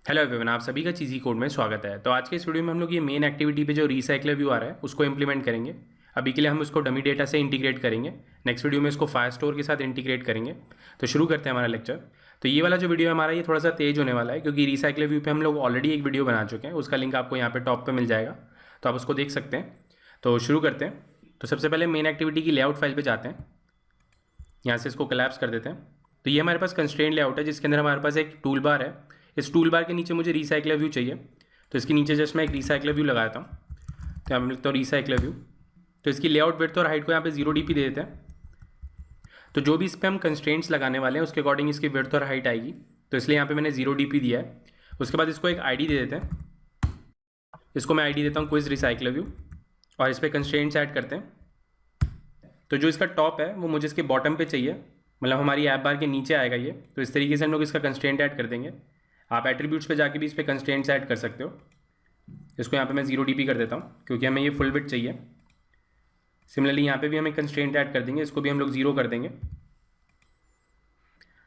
Hello everyone, आप सभी का चीज़ी कोड में स्वागत है। तो आज के इस वीडियो में हम लोग ये मेन एक्टिविटी पे जो रिसाइकलर व्यू आ रहा है उसको इंप्लीमेंट करेंगे। अभी के लिए हम उसको डमी डेटा से इंटीग्रेट करेंगे। नेक्स्ट वीडियो में इसको फायरस्टोर के साथ इंटीग्रेट करेंगे। तो शुरू करते हैं हमारा लेक्चर। तो ये वाला जो वीडियो है हमारा ये थोड़ा सा तेज होने वाला है क्योंकि रिसाइकलर व्यू पे हम लोग ऑलरेडी एक वीडियो बना चुके हैं। उसका लिंक आपको यहाँ पे टॉप पे मिल जाएगा, तो आप उसको देख सकते हैं। तो शुरू करते हैं। तो सबसे पहले मेन एक्टिविटी की लेआउट फाइल पर जाते हैं। यहाँ से इसको कोलैप्स कर देते हैं। तो ये हमारे पास कंस्ट्रेंट लेआउट है जिसके अंदर हमारे पास एक टूल बार है। इस टूल बार के नीचे मुझे रिसाइकलर व्यू चाहिए, तो इसके नीचे जस्ट मैं एक रिसाइकलर व्यू लगाता हूँ। तो यहाँ पर लिखता हूँ रिसाइकलर व्यू। तो इसकी लेआउट विड्थ और हाइट को यहाँ पे 0 dp दे देते हैं। तो जो भी इस पर हम कंस्ट्रेंट्स लगाने वाले हैं उसके अकॉर्डिंग इसकी विड्थ और हाइट आएगी। तो इसलिए यहाँ पे मैंने 0 dp दिया है। उसके बाद इसको एक आईडी दे देते हैं। इसको मैं आईडी देता हूँ क्विज रिसाइकलर व्यू, और इस पर कंस्ट्रेंट्स ऐड करते हैं। तो जो इसका टॉप है वो मुझे इसके बॉटम पे चाहिए, मतलब हमारी ऐप बार के नीचे आएगा ये। तो इस तरीके से हम लोग इसका कंस्ट्रेंट ऐड कर देंगे। आप एट्रीब्यूट्स पे जाके भी इस पर कंस्ट्रेंट्स ऐड कर सकते हो। इसको यहाँ पे मैं 0 dp कर देता हूँ क्योंकि हमें ये फुल विड्थ चाहिए। सिमिलरली यहाँ पे भी हम एक कंस्ट्रेंट ऐड कर देंगे, इसको भी हम लोग 0 कर देंगे।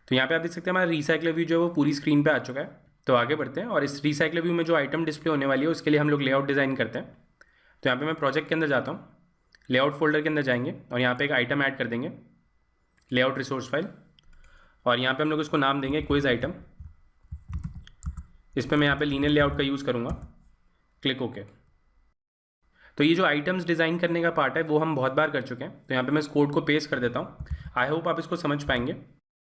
तो यहाँ पे आप देख सकते हैं हमारा रिसाइकलर व्यू जो है वो पूरी स्क्रीन पे आ चुका है। तो आगे बढ़ते हैं और इस रिसाइकलर व्यू में जो आइटम डिस्प्ले होने वाली है उसके लिए हम लोग लेआउट डिज़ाइन करते हैं। तो यहाँ पे मैं प्रोजेक्ट के अंदर जाता हूँ, लेआउट फोल्डर के अंदर जाएंगे और यहाँ पे एक आइटम ऐड कर देंगे, लेआउट रिसोर्स फाइल। और यहाँ पे हम लोग इसको नाम देंगे क्विज आइटम। इस पर मैं यहाँ पे लीनियर लेआउट का यूज़ करूँगा। Click okay. तो ये जो आइटम्स डिज़ाइन करने का पार्ट है वो हम बहुत बार कर चुके हैं। तो यहाँ पे मैं इस कोड को पेस्ट कर देता हूँ। आई होप आप इसको समझ पाएंगे।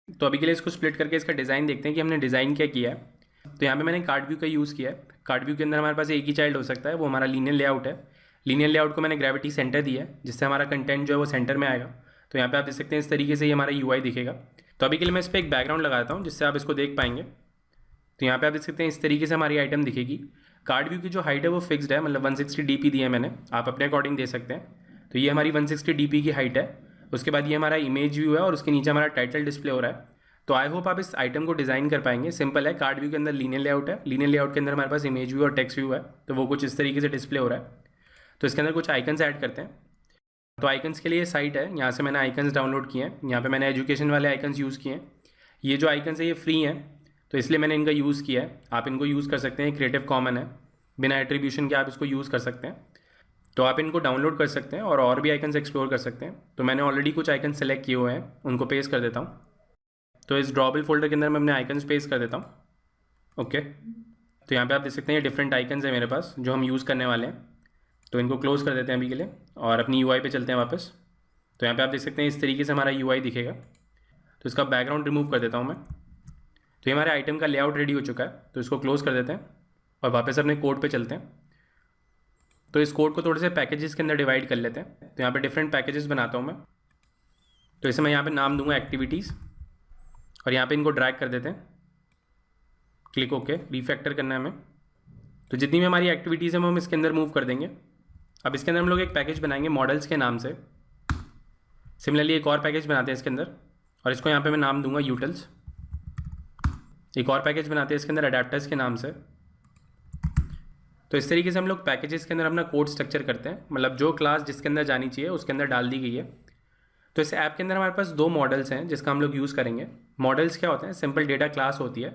तो अभी के लिए इसको स्प्लिट करके इसका डिज़ाइन देखते हैं कि हमने डिज़ाइन क्या किया है। तो यहाँ पे मैंने कार्ड व्यू का यूज़ किया है। कार्ड व्यू के अंदर हमारे पास एक ही चाइल्ड हो सकता है, वो हमारा लीनियर लेआउट है। लीनियर लेआउट को मैंने ग्रेविटी सेंटर दिया है जिससे हमारा कंटेंट जो है वो सेंटर में आएगा। तो यहाँ पे आप देख सकते हैं इस तरीके से ये हमारा यूआई दिखेगा। तो अभी के लिए मैं इस पर एक बैकग्राउंड लगाता हूँ जिससे आप इसको देख पाएंगे। तो यहाँ पे आप देख सकते हैं इस तरीके से हमारी आइटम दिखेगी। कार्ड व्यू की जो हाइट है वो फिक्स्ड है, मतलब 160 dp दी है मैंने, आप अपने अकॉर्डिंग दे सकते हैं। तो ये हमारी 160 dp की हाइट है। उसके बाद ये हमारा इमेज व्यू है और उसके नीचे हमारा टाइटल डिस्प्ले हो रहा है। तो आई होप आप इस आइटम को डिज़ाइन कर पाएंगे। सिंपल है, कार्ड व्यू के अंदर लीनियर लेआउट है, लीनियर लेआउट के अंदर हमारे पास इमेज व्यू और टेक्स्ट व्यू है। तो वो कुछ इस तरीके से डिस्प्ले हो रहा है। तो इसके अंदर कुछ आइकन्स ऐड करते हैं। तो आइकन्स के लिए साइट है, यहाँ से मैंने आइकन्स डाउनलोड किए हैं। यहाँ पे मैंने एजुकेशन वाले आइकन्स यूज़ किए हैं। ये जो आइकन्स है ये फ्री हैं, तो इसलिए मैंने इनका यूज़ किया है। आप इनको यूज़ कर सकते हैं, क्रिएटिव कॉमन है, बिना एट्रीब्यूशन के आप इसको यूज़ कर सकते हैं। तो आप इनको डाउनलोड कर सकते हैं और भी आइकन्स एक्सप्लोर कर सकते हैं। तो मैंने ऑलरेडी कुछ आइकन सेलेक्ट किए हुए हैं, उनको पेस्ट कर देता हूँ। तो इस ड्रॉबल फोल्डर के अंदर मैं अपने आइकन्स पेस्ट कर देता हूँ। ओके। तो यहाँ पे आप देख सकते हैं ये डिफरेंट आइकन्स हैं मेरे पास जो हम यूज़ करने वाले हैं। तो इनको क्लोज़ कर देते हैं अभी के लिए और अपनी यूआई पे चलते हैं वापस। तो यहाँ पे आप देख सकते हैं इस तरीके से हमारा यूआई दिखेगा। तो इसका बैकग्राउंड रिमूव कर देता हूँ मैं। तो ये हमारे आइटम का लेआउट रेडी हो चुका है। तो इसको क्लोज़ कर देते हैं और वापस अपने कोड पे चलते हैं। तो इस कोड को थोड़े से पैकेजेस के अंदर डिवाइड कर लेते हैं। तो यहाँ पे डिफरेंट पैकेजेस बनाता हूँ मैं। तो इसे मैं यहाँ पे नाम दूंगा एक्टिविटीज़ और यहाँ पे इनको ड्रैग कर देते हैं। Click okay. रिफैक्टर करना है हमें। तो जितनी भी हमारी एक्टिविटीज़ हैं वो हम इसके अंदर मूव कर देंगे। अब इसके अंदर हम लोग एक पैकेज बनाएंगे मॉडल्स के नाम से। सिमिलरली एक और पैकेज बनाते हैं इसके अंदर और इसको यहाँ पे मैं नाम दूंगा यूटिल्स। एक और पैकेज बनाते हैं इसके अंदर अडेप्टर्स के नाम से। तो इस तरीके से हम लोग पैकेजेस के अंदर अपना कोड स्ट्रक्चर करते हैं, मतलब जो क्लास जिसके अंदर जानी चाहिए उसके अंदर डाल दी गई है। तो इस ऐप के अंदर हमारे पास 2 मॉडल्स हैं जिसका हम लोग यूज़ करेंगे। मॉडल्स क्या होते हैं? सिंपल डेटा क्लास होती है।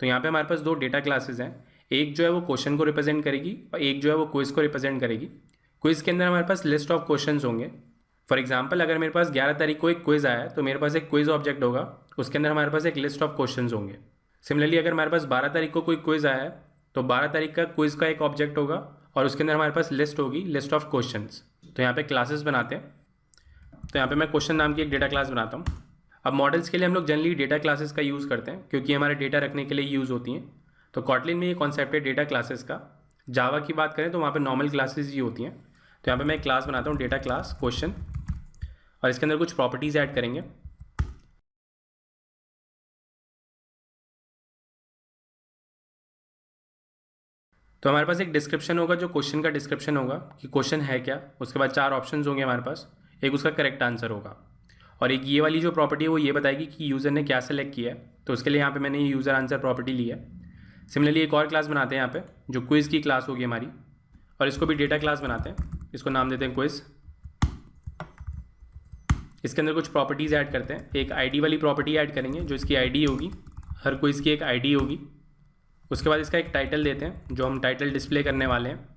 तो यहाँ पे हमारे पास 2 डेटा क्लासेस हैं। एक जो है वो क्वेश्चन को रिप्रेजेंट करेगी और एक जो है वो क्विज़ को रिप्रेजेंट करेगी। क्विज़ के अंदर हमारे पास लिस्ट ऑफ क्वेश्चंस होंगे। फॉर एग्जाम्पल अगर मेरे पास 11 तारीख को एक क्विज़ आया है तो मेरे पास एक क्विज़ ऑब्जेक्ट होगा, उसके अंदर हमारे पास एक लिस्ट ऑफ क्वेश्चंस होंगे। सिमिलरली अगर हमारे पास 12 तारीख को कोई क्विज़ आया है तो 12 तारीख का क्विज़ का एक ऑब्जेक्ट होगा और उसके अंदर हमारे पास लिस्ट होगी, लिस्ट ऑफ क्वेश्चंस। तो यहाँ पे क्लासेस बनाते हैं। तो यहाँ पे मैं क्वेश्चन नाम की एक डेटा क्लास बनाता हूँ। अब मॉडल्स के लिए हम लोग जनरली डेटा क्लासेस का यूज़ करते हैं क्योंकि हमारे डेटा रखने के लिए यूज़ होती हैं। तो कॉटलिन में ये कॉन्सेप्ट है डेटा क्लासेस का। जावा की बात करें तो वहाँ पे नॉर्मल क्लासेस ही होती हैं। तो यहाँ पे मैं एक क्लास बनाता हूँ डेटा क्लास क्वेश्चन और इसके अंदर कुछ प्रॉपर्टीज़ ऐड करेंगे। तो हमारे पास एक डिस्क्रिप्शन होगा जो क्वेश्चन का डिस्क्रिप्शन होगा कि क्वेश्चन है क्या। उसके बाद 4 ऑप्शंस होंगे हमारे पास, एक उसका करेक्ट आंसर होगा और एक ये वाली जो प्रॉपर्टी है वो ये बताएगी कि यूज़र ने क्या सेलेक्ट किया है। तो उसके लिए यहाँ पे मैंने ये यूज़र आंसर प्रॉपर्टी ली है। सिमिलरली एक और क्लास बनाते हैं यहाँ पे जो क्विज़ की क्लास होगी हमारी और इसको भी डेटा क्लास बनाते हैं। इसको नाम देते हैं क्विज़। इसके अंदर कुछ प्रॉपर्टीज़ ऐड करते हैं। एक आईडी वाली प्रॉपर्टी ऐड करेंगे जो इसकी आईडी होगी, हर क्विज़ की एक आईडी होगी। उसके बाद इसका एक टाइटल देते हैं जो हम टाइटल डिस्प्ले करने वाले हैं।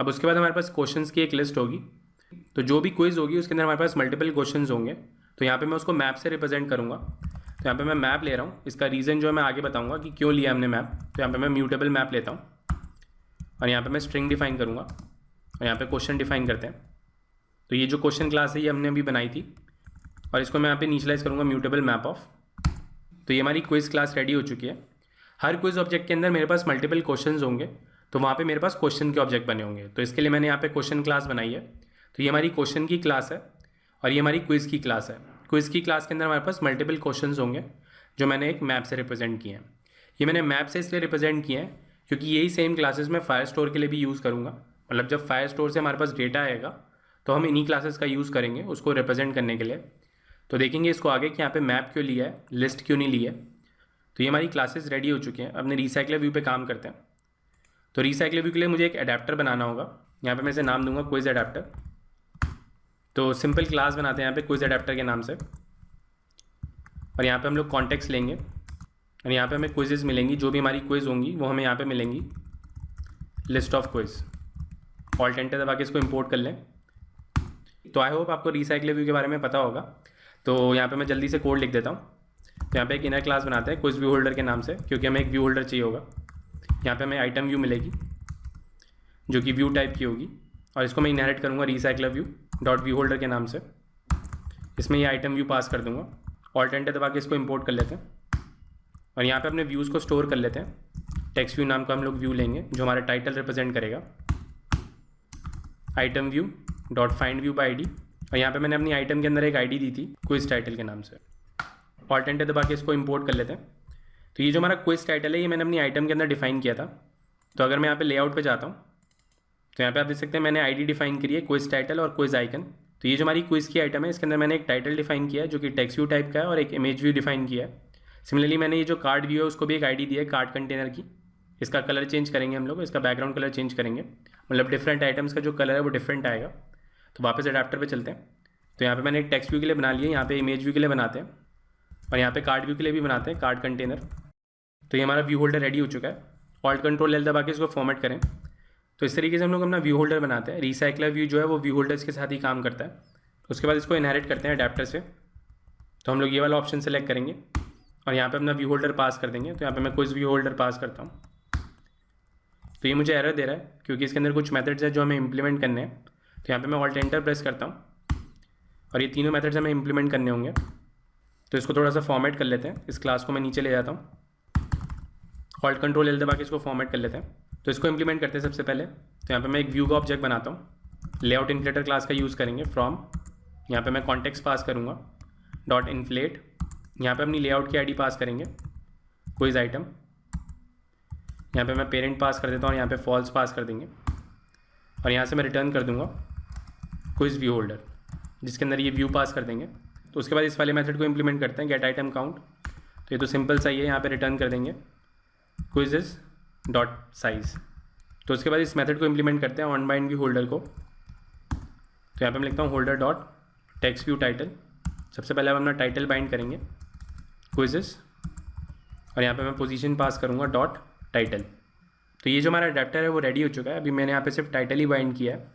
अब उसके बाद हमारे पास क्वेश्चंस की एक लिस्ट होगी, तो जो भी क्विज़ होगी उसके अंदर हमारे पास मल्टीपल क्वेश्चंस होंगे। तो यहाँ पे मैं उसको मैप से रिप्रेजेंट करूँगा। तो यहाँ पे मैं मैप ले रहा हूँ, इसका रीज़न जो है मैं आगे बताऊँगा कि क्यों लिया हमने मैप। तो यहाँ पे मैं म्यूटेबल मैप लेता हूँ और यहाँ पे मैं स्ट्रिंग डिफाइन करूँगा और यहाँ पे क्वेश्चन डिफाइन करते हैं। तो ये जो क्वेश्चन क्लास है ये हमने अभी बनाई थी और इसको मैं यहाँ पे इनिशियलाइज करूँगा म्यूटेबल मैप ऑफ। तो ये हमारी क्विज़ क्लास रेडी हो चुकी है। हर क्विज़ ऑब्जेक्ट के अंदर मेरे पास मल्टीपल क्वेश्चंस होंगे, तो वहाँ पे मेरे पास क्वेश्चन के ऑब्जेक्ट बने होंगे। तो इसके लिए मैंने यहाँ पे क्वेश्चन क्लास बनाई है। तो ये हमारी क्वेश्चन की क्लास है और ये हमारी क्विज़ की क्लास है। क्विज़ की क्लास के अंदर हमारे पास मल्टीपल क्वेश्चंस होंगे जो मैंने एक मैप से रिप्रेजेंट किए हैं। ये मैंने मैप से इसलिए रिप्रेजेंट किए हैं क्योंकि यही सेम क्लासेस मैं फायरस्टोर के लिए भी यूज़ करूँगा। मतलब जब फायरस्टोर से हमारे पास डेटा आएगा तो हम इन्हीं क्लासेस का यूज़ करेंगे उसको रिप्रेजेंट करने के लिए। तो देखेंगे इसको आगे कि यहाँ पे मैप क्यों लिया है, लिस्ट क्यों नहीं ली है। तो ये हमारी क्लासेस रेडी हो चुकी हैं। अपने रिसाइकलर व्यू पे काम करते हैं। तो रिसाइकलर व्यू के लिए मुझे एक अडेप्टर बनाना होगा। यहाँ पे मैं इसे नाम दूंगा क्विज अडेप्टर। तो सिंपल क्लास बनाते हैं यहाँ पे क्विज अडेप्टर के नाम से और यहाँ पे हम लोग कॉन्टेक्स्ट लेंगे और यहाँ पे हमें क्विजेज़ मिलेंगी। जो भी हमारी क्विज़ होंगी वो हमें यहाँ पे मिलेंगी, list of quiz. Alt enter दबा के इसको इंपोर्ट कर लें। तो आई होप आपको रिसाइकलर व्यू के बारे में पता होगा। तो यहाँ पे मैं जल्दी से कोड लिख देता हूँ। तो यहाँ पे एक इनर क्लास बनाते हैं क्विज व्यू होल्डर के नाम से, क्योंकि हमें एक व्यू होल्डर चाहिए होगा। यहाँ पे हमें आइटम व्यू मिलेगी जो कि व्यू टाइप की होगी और इसको मैं इनहेरिट करूँगा recycler view dot view holder के नाम से। इसमें ये आइटम व्यू पास कर दूँगा। ऑल्ट एंटर दबा के इसको इंपोर्ट कर लेते हैं और यहाँ पे अपने व्यूज़ को स्टोर कर लेते हैं। टेक्स्ट व्यू नाम का हम लोग व्यू लेंगे जो हमारा टाइटल रिप्रेजेंट करेगा। Item view dot find view bye ID और यहाँ पे मैंने अपनी आइटम के अंदर एक आईडी दी थी क्विज टाइटल के नाम से। ऑल्ट एंटर दबा के इसको इंपोर्ट कर लेते हैं। तो ये जो हमारा क्विज टाइटल है ये मैंने अपनी आइटम के अंदर डिफाइन किया था। तो अगर मैं यहाँ पे लेआउट पे जाता हूँ तो यहाँ पे आप देख सकते हैं मैंने आईडी डिफाइन करी है क्विज टाइटल और क्विज आइकन। तो ये जो हमारी क्विज की आइटम है इसके अंदर मैंने एक टाइटल डिफाइन किया है जो कि टेक्स्ट व्यू टाइप का है और एक इमेज व्यू डिफाइन किया है। सिमिलरली मैंने ये जो कार्ड व्यू है उसको भी एक आईडी दिया है कार्ड कंटेनर की। इसका कलर चेंज करेंगे हम लोग, इसका बैकग्राउंड कलर चेंज करेंगे, मतलब डिफरेंट आइटम्स का जो कलर है वो डिफरेंट आएगा। तो वापस अडेप्टर पे चलते हैं। तो यहाँ पे मैंने एक टेक्स्ट व्यू के लिए बना लिया, यहाँ पे इमेज व्यू के लिए बनाते हैं और यहाँ पे कार्ड व्यू के लिए भी बनाते हैं कार्ड कंटेनर। तो ये हमारा व्यू होल्डर रेडी हो चुका है। ऑल्ट कंट्रोल एल दबा के इसको फॉर्मेट करें। तो इस तरीके से हम लोग अपना व्यू होल्डर बनाते हैं। रिसाइकलर व्यू जो है वो व्यू होल्डर्स के साथ ही काम करता है। उसके बाद इसको इनहेरिट करते हैं अडेप्टर से। तो हम लोग ये वाला ऑप्शन सेलेक्ट करेंगे और यहाँ पे अपना व्यू होल्डर पास कर देंगे। तो यहाँ पे मैं कुछ व्यू होल्डर पास करता हूँ। तो ये मुझे एरर दे रहा है क्योंकि इसके अंदर कुछ मेथड्स हैं जो हमें इंप्लीमेंट करने हैं। तो यहाँ पे मैं ऑल्ट एंटर प्रेस करता हूँ और ये तीनों मेथड्स हमें इंप्लीमेंट करने होंगे। तो इसको थोड़ा सा फॉर्मेट कर लेते हैं। इस क्लास को मैं नीचे ले जाता हूँ। ऑल्ट कंट्रोल एल दबा के इसको फॉर्मेट कर लेते हैं। तो इसको इंप्लीमेंट करते हैं सबसे पहले। तो यहाँ पे मैं एक व्यू का ऑब्जेक्ट बनाता हूँ। लेआउट इन्फ्लेटर क्लास का यूज़ करेंगे फ्रॉम। यहाँ पे मैं कॉन्टेक्स्ट पास करूँगा डॉट इन्फ्लेट। यहाँ पे अपनी लेआउट की आईडी पास करेंगे क्विज आइटम। यहाँ पे मैं पेरेंट पास कर देता हूँ और यहाँ पे फॉल्स पास कर देंगे और यहाँ से मैं रिटर्न कर दूँगा क्विज व्यू होल्डर जिसके अंदर ये व्यू पास कर देंगे। तो उसके बाद इस वाले मेथड को इंप्लीमेंट करते हैं गेट आइटम काउंट। तो ये तो सिंपल सा ही है, यहाँ पे रिटर्न कर देंगे क्विजेस डॉट साइज। तो उसके बाद इस मेथड को इंप्लीमेंट करते हैं ऑन बाइंड व्यू होल्डर को। तो यहाँ पे मैं लिखता हूँ holder dot text view title. सबसे पहले हम अपना टाइटल बाइंड करेंगे क्विजेस और यहाँ पे मैं पोजीशन पास करूँगा डॉट टाइटल। तो ये जो हमारा अडेप्टर है वो रेडी हो चुका है। अभी मैंने यहाँ पे सिर्फ टाइटल ही बाइंड किया है।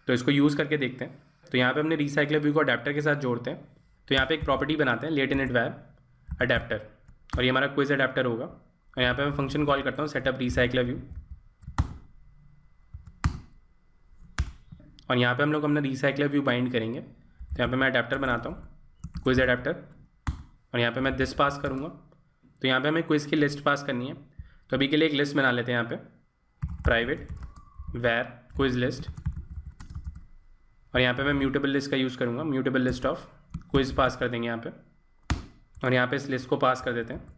तो इसको यूज़ करके देखते हैं। तो यहाँ पे हमने रिसाइकलर व्यू को अडेप्टर के साथ जोड़ते हैं। तो यहाँ पे एक प्रॉपर्टी बनाते हैं लेट इनिट वैर अडेप्टर और ये हमारा क्विज अडेप्टर होगा। और यहाँ पे मैं फंक्शन कॉल करता हूँ सेटअप रिसाइकलर व्यू और यहाँ पे हम लोग अपना रिसाइकलर व्यू बाइंड करेंगे। तो यहाँ पे मैं अडेप्टर बनाता हूँ क्विज अडेप्टर और यहाँ पे मैं दिस पास करूँगा। तो यहाँ पे हमें क्विज की लिस्ट पास करनी है। तो अभी के लिए एक लिस्ट बना लेते हैं यहाँ पे प्राइवेट वैर क्विज लिस्ट और यहाँ पे मैं म्यूटेबल लिस्ट का यूज़ करूँगा। म्यूटेबल लिस्ट ऑफ क्विज पास कर देंगे यहाँ पे और यहाँ पे इस लिस्ट को पास कर देते हैं।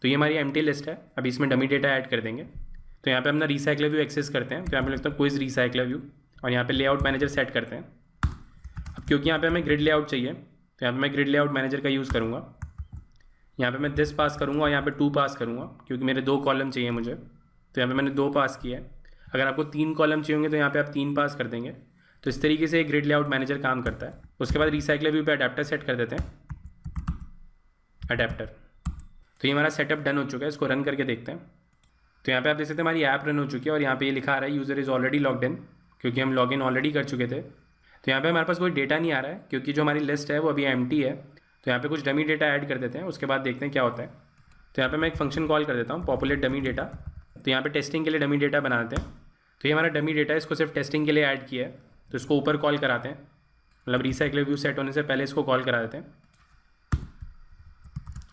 तो ये हमारी एम्प्टी लिस्ट है। अभी इसमें डमी डेटा ऐड कर देंगे। तो यहाँ पे अपना रिसाइकलर व्यू एक्सेस करते हैं। तो यहाँ पे लिखता हूँ क्विज रिसाइकलर व्यू और यहाँ पे लेआउट मैनेजर सेट करते हैं। अब क्योंकि यहाँ पे हमें ग्रिड लेआउट चाहिए तो यहाँ पे मैं ग्रिड लेआउट मैनेजर का यूज़ करूँगा। यहाँ पे मैं दिस पास करूँगा और यहाँ पे 2 पास करूँगा क्योंकि मेरे 2 कॉलम चाहिए मुझे। तो यहाँ पे मैंने 2 पास किया है। अगर आपको 3 कॉलम चाहिए होंगे तो यहाँ पे आप 3 पास कर देंगे। तो इस तरीके से ग्रिड लेआउट मैनेजर काम करता है। उसके बाद रिसाइकलर व्यू पे अडेप्टर सेट कर देते हैं अडेप्टर। तो ये हमारा सेटअप डन हो चुका है, इसको रन करके देखते हैं। तो यहाँ पे आप देख सकते हैं हमारी ऐप रन हो चुकी है और यहाँ पे ये लिखा आ रहा है user is already logged in, क्योंकि हम लॉगिन ऑलरेडी कर चुके थे। तो यहाँ पे हमारे पास कोई डेटा नहीं आ रहा है क्योंकि जो हमारी लिस्ट है वो अभी एम्प्टी है। तो यहाँ पे कुछ डमी डेटा ऐड कर देते हैं, उसके बाद देखते हैं क्या होता है। तो यहाँ पे मैं एक फंक्शन कॉल कर देता हूँ पॉपुलेट डमी डेटा। तो यहाँ पे टेस्टिंग के लिए डमी डेटा बना देते हैं। तो ये हमारा डमी डेटा है, इसको सिर्फ टेस्टिंग के लिए ऐड किया है, तो इसको ऊपर कॉल कराते हैं, मतलब रिसाइकल व्यू सेट होने से पहले इसको कॉल करा देते हैं।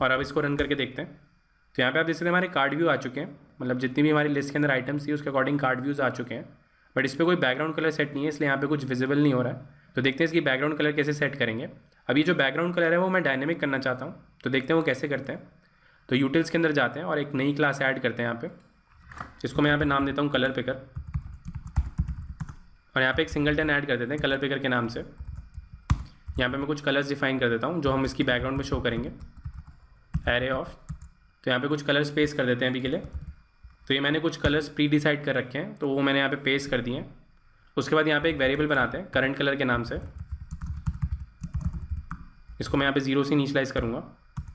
और अब इसको रन करके देखते हैं। तो यहाँ पे आप देख सकते हैं हमारे कार्ड व्यू आ चुके हैं, मतलब जितनी भी हमारी लिस्ट के अंदर आइटम्स थी उसके अकॉर्डिंग कार्ड व्यूज़ आ चुके हैं। बट इस पर कोई बैकग्राउंड कलर सेट नहीं है, इसलिए यहाँ पे कुछ विजिबल नहीं हो रहा है। तो देखते हैं इसकी बैकग्राउंड कलर कैसे सेट करेंगे। अभी जो बैकग्राउंड कलर है वो मैं डायनेमिक करना चाहता हूँ, तो देखते हैं वो कैसे करते हैं। तो यूटिल्स के अंदर जाते हैं और एक नई क्लास ऐड करते हैं यहाँ पे। इसको मैं यहाँ पे नाम देता हूँ कलर पिकर, और यहाँ पे एक सिंगलटन ऐड कर देते हैं कलर पिकर के नाम से। यहाँ पे मैं कुछ कलर्स डिफाइन कर देता हूँ जो हम इसकी बैकग्राउंड में शो करेंगे, एरे ऑफ। तो यहाँ पे कुछ कलर्स पेस्ट कर देते हैं अभी के लिए। तो ये मैंने कुछ कलर्स प्री डिसाइड कर रखे हैं, तो वो मैंने यहाँ पे पेस्ट कर दिए हैं। उसके बाद यहाँ पे एक वेरिएबल बनाते हैं करंट कलर के नाम से। इसको मैं यहाँ पे 0 से इनिशियलाइज करूँगा,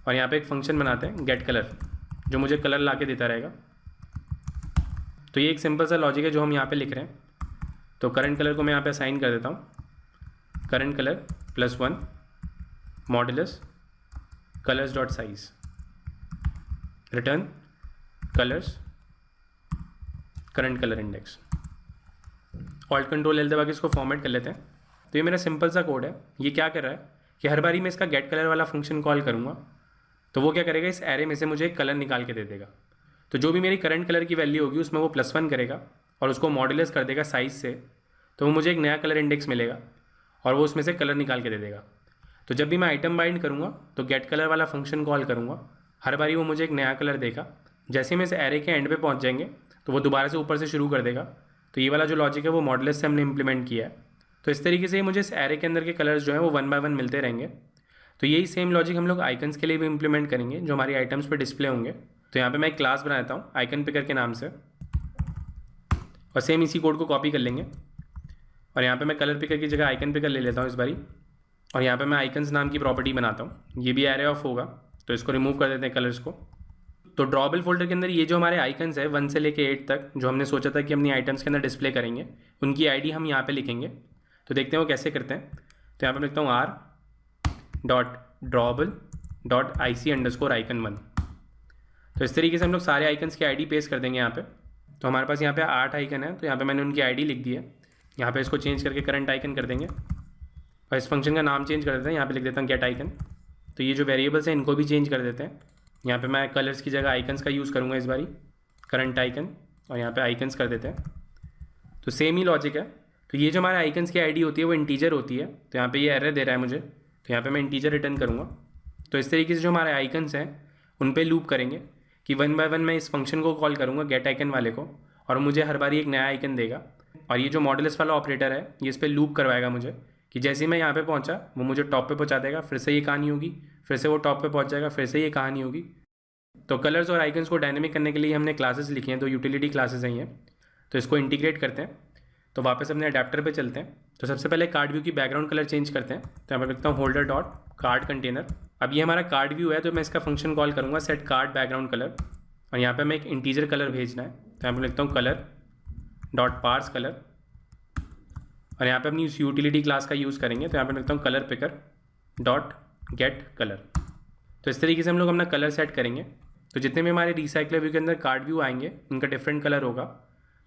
और यहाँ पे एक फंक्शन बनाते हैं गेट कलर, जो मुझे कलर ला के देता रहेगा। तो ये एक सिंपल सा लॉजिक है जो हम यहाँ पे लिख रहे हैं। तो करंट कलर को मैं यहाँ पे असाइन कर देता हूँ, current colour +1 modulus colours dot size, return colours current colour index. Alt control L दबा के इसको फॉर्मेट कर लेते हैं। तो ये मेरा सिंपल सा कोड है। ये क्या कर रहा है कि हर बारी मैं इसका गेट कलर वाला फंक्शन कॉल करूँगा तो वो क्या करेगा, इस एरे में से मुझे एक कलर निकाल के दे देगा। तो जो भी मेरी करंट कलर की वैल्यू होगी उसमें वो +1 करेगा और उसको मॉडुलस कर देगा साइज़ से, तो वो मुझे एक नया कलर इंडेक्स मिलेगा और वो उसमें से कलर निकाल के दे देगा। तो जब भी मैं आइटम बाइंड करूँगा तो गेट कलर वाला फंक्शन कॉल करूँगा, हर बारी वो मुझे एक नया कलर देगा। जैसे ही मैं इस एरे के एंड पे पहुँच जाएंगे तो वो दोबारा से ऊपर से शुरू कर देगा। तो ये वाला जो लॉजिक है वो मॉडुलस से हमने इंप्लीमेंट किया है। तो इस तरीके से मुझे इस एरे के अंदर के कलर्स जो हैं वो 1 बाय 1 मिलते रहेंगे। तो यही सेम लॉजिक हम लोग आइकन्स के लिए भी इंप्लीमेंट करेंगे जो हमारी आइटम्स पे डिस्प्ले होंगे। तो यहाँ पे मैं एक क्लास बनाता हूँ आइकन पिकर के नाम से, और सेम इसी कोड को कॉपी कर लेंगे। और यहाँ पे मैं कलर पिकर की जगह आइकन पिकर ले लेता हूँ इस बारी, और यहाँ पे मैं आइकन्स नाम की प्रॉपर्टी बनाता हूँ। ये भी एरे ऑफ होगा, तो इसको रिमूव कर देते हैं कलर्स को। तो ड्रॉबल फोल्डर के अंदर ये जो हमारे आइकन्स है 1 से लेके 8 तक जो हमने सोचा था कि अपनी आइटम्स के अंदर डिस्प्ले करेंगे, उनकी आईडी हम यहाँ पे लिखेंगे। तो देखते हैं वो कैसे करते हैं। तो यहाँ पे लिखता हूँ r.drawable.ic_icon1। तो इस तरीके से हम लोग सारे आइकन्स की आईडी पेस्ट कर देंगे यहाँ पे। तो हमारे पास यहाँ पे 8 आइकन है, तो यहाँ पे मैंने उनकी आईडी लिख दी है। यहाँ पे इसको चेंज करके करंट आइकन कर देंगे, और इस फंक्शन का नाम चेंज कर देते हैं। यहाँ पे लिख देता हूँ गेट आइकन। तो ये जो वेरिएबल्स हैं इनको भी चेंज कर देते हैं। यहाँ पे मैं कलर्स की जगह आइकन्स का यूज़ करूँगा इस बारी, करंट आइकन, और यहाँ पे आइकन्स कर देते हैं। तो सेम ही लॉजिक है। तो ये जो हमारे आइकन्स की आईडी होती है वो इंटीजर होती है। तो यहाँ पे ये एरर दे रहा है मुझे, तो यहाँ पे मैं इंटीजर रिटर्न करूँगा। तो इस तरीके से जो हमारे आइकन्स हैं उन पे लूप करेंगे कि 1 बाय 1 मैं इस फंक्शन को कॉल करूँगा गेट आइकन वाले को, और मुझे हर बारी एक नया आइकन देगा। और ये जो मॉडुलस वाला ऑपरेटर है ये इस पर लूप करवाएगा मुझे कि जैसे ही मैं यहाँ पे पहुँचा वो मुझे टॉप पे पहुँचा देगा, फिर से ये कहानी होगी, फिर से वो टॉप पे पहुँच जाएगा, फिर से ये कहानी होगी। तो कलर्स और आइकन्स को डायनेमिक करने के लिए हमने क्लासेस लिखी हैं, तो यूटिलिटी क्लासेस हैं ये। तो इसको इंटीग्रेट करते हैं। तो वापस अपने अडेप्टर पे चलते हैं। तो सबसे पहले कार्ड व्यू की बैकग्राउंड कलर चेंज करते हैं। तो यहाँ पर लिखता हूँ होल्डर डॉट कार्ड कंटेनर। अब ये हमारा कार्ड व्यू है, तो मैं इसका फंक्शन कॉल करूँगा सेट कार्ड बैकग्राउंड कलर, और यहाँ पे मैं एक इंटीजर कलर भेजना है। तो यहाँ पर लिखता हूँ कलर डॉट पार्स कलर, और यहाँ पे अपनी उस यूटिलिटी क्लास का यूज़ करेंगे। तो यहाँ पे लिखता हूँ colour picker dot gate colour. तो इस तरीके से हम लोग अपना कलर सेट करेंगे। तो जितने भी हमारे रिसाइकलर व्यू के अंदर कार्ड व्यू आएंगे इनका डिफरेंट कलर होगा,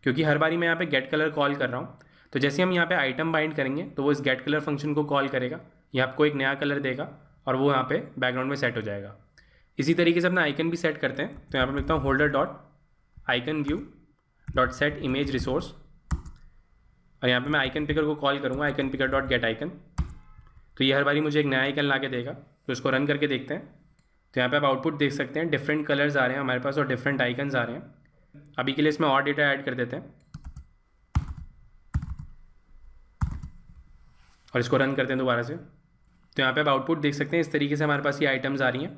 क्योंकि हर बारी मैं यहाँ पे गेट कलर कॉल कर रहा हूँ। तो जैसे हम यहाँ पे आइटम बाइंड करेंगे तो वो इस गेट कलर फंक्शन को कॉल करेगा, ये आपको एक नया कलर देगा और वो यहाँ पे बैकग्राउंड में सेट हो जाएगा। इसी तरीके से अपना आइकन भी सेट करते हैं। तो यहाँ पर लिखता हूँ holder dot icon view dot set image resource, और यहाँ पे मैं आइकन पिकर को कॉल करूँगा icon picker dot gate icon. तो ये हर बारी मुझे एक नया आइकन ला के देगा। तो इसको रन करके देखते हैं। तो यहाँ पे आप आउटपुट देख सकते हैं, डिफरेंट कलर्स आ रहे हैं हमारे पास और डिफरेंट आइकन्स आ रहे हैं। अभी के लिए इसमें और डेटा ऐड कर देते हैं और इसको रन करते हैं दोबारा से। तो यहाँ पे आप आउटपुट देख सकते हैं, इस तरीके से हमारे पास ये आइटम्स आ रही हैं।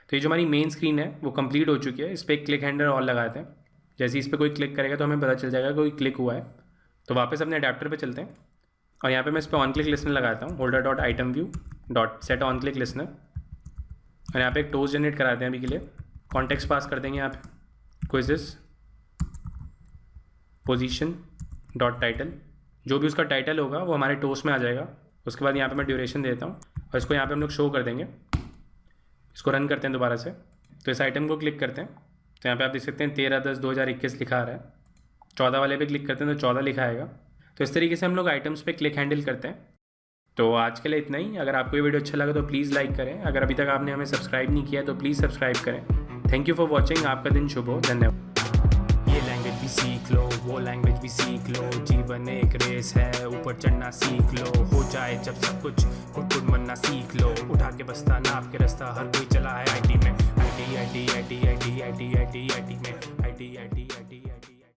तो ये जो हमारी मेन स्क्रीन है वो कंप्लीट हो चुकी है। इस पर एक क्लिक हैंडल और लगाते हैं। जैसे इस पर कोई क्लिक करेगा तो हमें पता चल जाएगा कोई क्लिक हुआ है। तो वापस अपने अडेप्टर पे चलते हैं, और यहाँ पे मैं इस पर ऑन क्लिक लिसनर लगाता हूँ, holder dot item view dot set on click listener, और यहाँ पे एक टोस्ट जनरेट कराते हैं अभी के लिए। कॉन्टेक्स्ट पास कर देंगे यहाँ पे क्विज़ेस पोजीशन डॉट टाइटल, जो भी उसका टाइटल होगा वो हमारे टोस्ट में आ जाएगा। उसके बाद यहाँ पे मैं ड्यूरेशन देता हूँ और इसको यहाँ पे हम लोग शो कर देंगे। इसको रन करते हैं दोबारा से, तो इस आइटम को क्लिक करते हैं तो यहाँ पे आप देख सकते हैं 13/10/2021 लिखा आ रहा है। 14 वाले पे क्लिक करते हैं तो 14 लिखा आएगा। तो इस तरीके से हम लोग आइटम्स पे क्लिक हैंडल करते हैं। तो आज के लिए इतना ही। अगर आपको ये वीडियो अच्छा लगा तो प्लीज़ लाइक करें। अगर अभी तक आपने हमें सब्सक्राइब नहीं किया तो प्लीज़ सब्सक्राइब करें। Thank you for watching. आपका दिन शुभ हो। धन्यवाद। ये लैंग्वेज भी सीख लो, वो लैंग्वेज भी सीख लो, जीवन एक रेस है, ऊपर चढ़ना सीख लो। हो जाए जब सब कुछ खुद बनना सीख लो, उठा के बस्ता नाप के रास्ता, हर कोई चला है आईटी में, आईटी में, आईटी।